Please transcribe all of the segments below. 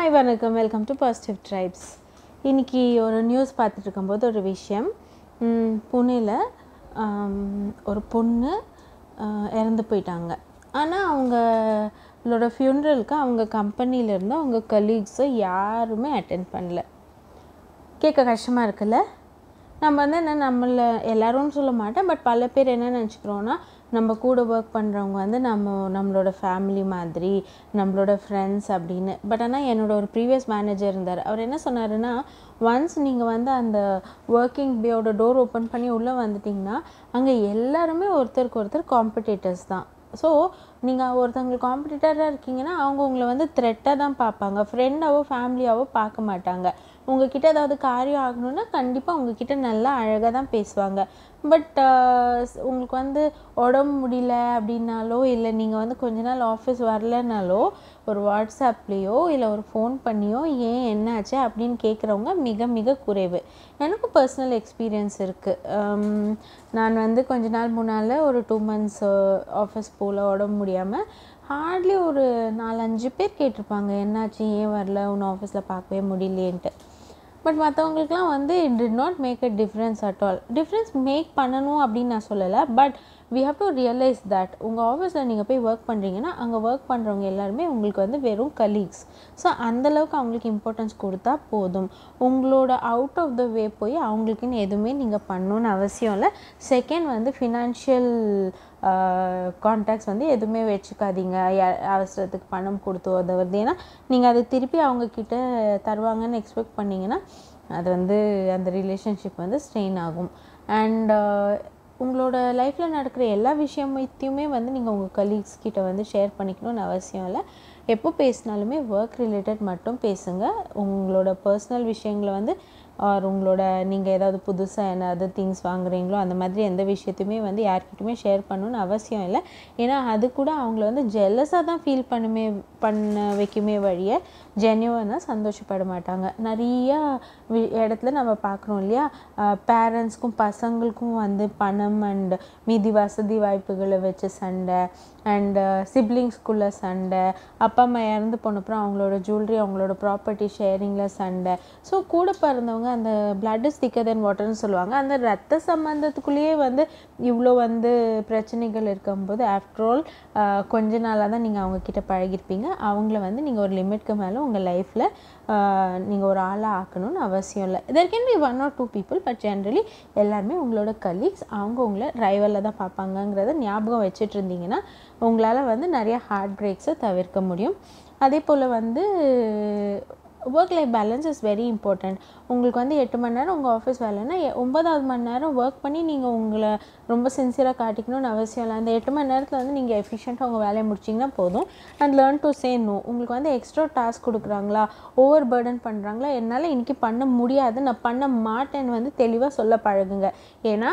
Hi வணக்கம், welcome to positive tribes. இன்றைக்கி ஒரு நியூஸ் பார்த்துட்டு இருக்கும்போது ஒரு விஷயம், புனேல ஒரு பொண்ணு இறந்து போயிட்டாங்க. ஆனால் அவங்களோட ஃபியூனரலுக்கு அவங்க கம்பெனியிலேருந்து அவங்க கலீக்ஸை யாருமே அட்டென்ட் பண்ணல. கேட்க கஷ்டமாக இருக்குல்ல. நம்ம வந்து என்ன, நம்மளை எல்லோரும் சொல்ல மாட்டேன், பட் பல பேர் என்ன நினச்சிக்கிறோன்னா, நம்ம கூட ஒர்க் பண்ணுறவங்க வந்து நம்மளோட ஃபேமிலி மாதிரி, நம்மளோட ஃப்ரெண்ட்ஸ் அப்படின்னு. பட் ஆனால் என்னோடய ஒரு ப்ரீவியஸ் மேனேஜர் இருந்தார். அவர் என்ன சொன்னாருன்னா, ஒன்ஸ் நீங்கள் வந்து அந்த ஒர்க்கிங் பேயோட டோர் ஓப்பன் பண்ணி உள்ளே வந்துட்டிங்கன்னா அங்கே எல்லாருமே ஒருத்தருக்கு ஒருத்தர் காம்படிட்டர்ஸ் தான். ஸோ நீங்கள் ஒருத்தவங்களுக்கு காம்படிட்டராக இருக்கீங்கன்னா அவங்க உங்களை வந்து த்ரெட்டாக தான் பார்ப்பாங்க, ஃப்ரெண்டாவோ ஃபேமிலியாவோ பார்க்க மாட்டாங்க. உங்ககிட்ட ஏதாவது காரியம் ஆகணுன்னா கண்டிப்பாக உங்ககிட்ட நல்லா அழகாக தான் பேசுவாங்க. பட் உங்களுக்கு வந்து உடம்பு முடியல அப்படின்னாலோ, இல்லை நீங்கள் வந்து கொஞ்ச நாள் ஆஃபீஸ் வரலனாலோ, ஒரு வாட்ஸ்அப்லேயோ இல்லை ஒரு ஃபோன் பண்ணியோ ஏன் என்னாச்சு அப்படின்னு கேட்குறவங்க மிக மிக குறைவு. எனக்கும் பர்சனல் எக்ஸ்பீரியன்ஸ் இருக்குது. நான் வந்து கொஞ்ச நாள் முன்னால் ஒரு 2 months ஆஃபீஸ் போல் உடம்பு முடியாமல் ஹார்ட்லி ஒரு 4-5 பேர் கேட்டிருப்பாங்க, என்னாச்சு, ஏன் வரல, உன்னை ஆஃபீஸில் பார்க்கவே முடியலேன்ட்டு. பட் மற்றவங்களுக்குலாம் வந்து it did not make a difference at all. Difference make பண்ணணும் அப்படின்னு நான் சொல்லலை, but we have to realise that உங்கள் ஆஃபீஸில் நீங்கள் போய் ஒர்க் பண்ணுறீங்கன்னா அங்கே ஒர்க் பண்ணுறவங்க எல்லாருமே உங்களுக்கு வந்து வெறும் கலீக்ஸ். ஸோ அந்தளவுக்கு அவங்களுக்கு இம்பார்ட்டன்ஸ் கொடுத்தா போதும். உங்களோட அவுட் ஆஃப் த வே போய் அவங்களுக்குன்னு எதுவுமே நீங்கள் பண்ணணுன்னு அவசியம் இல்லை. செகண்ட் வந்து ஃபினான்ஷியல் கான்டாக்ட்ஸ் வந்து எதுவுமே வச்சுக்காதீங்க. அவசரத்துக்கு பணம் கொடுத்து உதவுறது, ஏன்னா நீங்கள் அதை திருப்பி அவங்கக்கிட்ட தருவாங்கன்னு எக்ஸ்பெக்ட் பண்ணிங்கன்னா அது வந்து அந்த ரிலேஷன்ஷிப் வந்து ஸ்ட்ரெயின் ஆகும். அண்ட் உங்களோட லைஃப்பில் நடக்கிற எல்லா விஷயத்தையுமே வந்து நீங்கள் உங்கள் கலீக்ஸ் கிட்ட வந்து ஷேர் பண்ணிக்கணும்னு அவசியம் இல்லை. எப்போ பேசினாலுமே ஒர்க் ரிலேட்டட் மட்டும் பேசுங்க. உங்களோட பர்சனல் விஷயங்களை வந்து உங்களோட நீங்கள் ஏதாவது புதுசாக ஏதாவது திங்ஸ் வாங்குறீங்களோ அந்த மாதிரி எந்த விஷயத்தையுமே வந்து யார்கிட்டையுமே ஷேர் பண்ணணுன்னு அவசியம் இல்லை. ஏன்னா அது கூட அவங்கள வந்து ஜெல்லஸாக தான் ஃபீல் பண்ண வைக்குமே வழிய ஜென்யூனாக சந்தோஷப்பட மாட்டாங்க. நிறையா இடத்துல நம்ம பார்க்குறோம் இல்லையா, பேரண்ட்ஸ்க்கும் பசங்களுக்கும் வந்து பணம் அண்ட் மீதி வசதி வாய்ப்புகளை வச்சு சண்டை, அண்டு சிப்ளிங்ஸ்குள்ளே சண்டை, அப்பா அம்மா இறந்து போனப்புறம் அவங்களோட ஜுவல்லரி அவங்களோட ப்ராப்பர்ட்டி ஷேரிங்கில் சண்டை. ஸோ கூட பிறந்தவங்க அந்த பிளட் இஸ் திக்கர் தென் வாட்டர்னு சொல்லுவாங்க. அந்த ரத்த சம்பந்தத்துக்குள்ளேயே வந்து இவ்வளோ வந்து பிரச்சனைகள் இருக்கும்போது ஆஃப்டர் ஆல் கொஞ்ச நாளாக தான் நீங்கள் அவங்கக்கிட்ட பழகிருப்பீங்க. அவங்கள வந்து நீங்கள் ஒரு லிமிட்க்கு மேலே உங்கள் லைஃப்பில் நீங்கள் ஒரு ஆளாக ஆக்கணும்னு அவசியம் இல்லை. there can be 1 or 2 people, but generally எல்லாருமே உங்களோட கலீக்ஸ். அவங்க உங்களை ரைவலில் தான் பார்ப்பாங்கங்கிறத ஞாபகம் வச்சுட்டு இருந்தீங்கன்னா உங்களால் வந்து நிறைய ஹார்ட் பிரேக்ஸை தவிர்க்க முடியும். அதே போல் வந்து work life balance is very important. உங்களுக்கு வந்து 8 மணி நேரம் உங்கள் ஆஃபீஸ் வேலைன்னா 9வது மணி நேரம் ஒர்க் பண்ணி நீங்கள் உங்களை ரொம்ப சின்சியராக காட்டிக்கணும்னு அவசியம் இல்லை. அந்த 8 மணி நேரத்தில் வந்து நீங்கள் எஃபிஷியண்ட்டாக உங்கள் வேலையை முடிச்சிங்கன்னா போதும். And learn to say no. உங்களுக்கு வந்து எக்ஸ்ட்ரா டாஸ்க் கொடுக்குறாங்களா, ஓவர் பர்டன் பண்ணுறாங்களா, என்னால் இன்றைக்கி பண்ண முடியாது, நான் பண்ண மாட்டேன்னு வந்து தெளிவாக சொல்ல பழகுங்க. ஏன்னா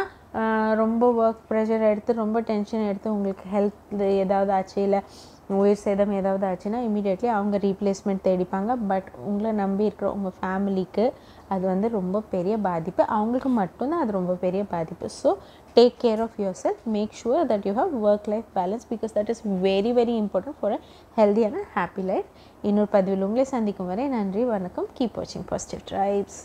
ரொம்ப ஒர்க் ப்ரெஷர் எடுத்து ரொம்ப டென்ஷன் எடுத்து உங்களுக்கு ஹெல்த் ஏதாவது ஆச்சு, இல்லை உயிர் சேதம் ஏதாவது ஆச்சுன்னா இமீடியட்லி அவங்க ரீப்ளேஸ்மெண்ட் தேடிப்பாங்க. பட் உங்களை நம்பி இருக்கிற உங்கள் ஃபேமிலிக்கு அது வந்து ரொம்ப பெரிய பாதிப்பு. அவங்களுக்கு மட்டும்தான் அது ரொம்ப பெரிய பாதிப்பு. So take care of yourself. Make sure that you have work life balance, because that is very very important for a healthy and happy life. இன்னொரு பதிவில் உங்களை சந்திக்கும் வரை நன்றி, வணக்கம். கீப் வாட்சிங் பாசிட்டிவ் ட்ரைப்ஸ்.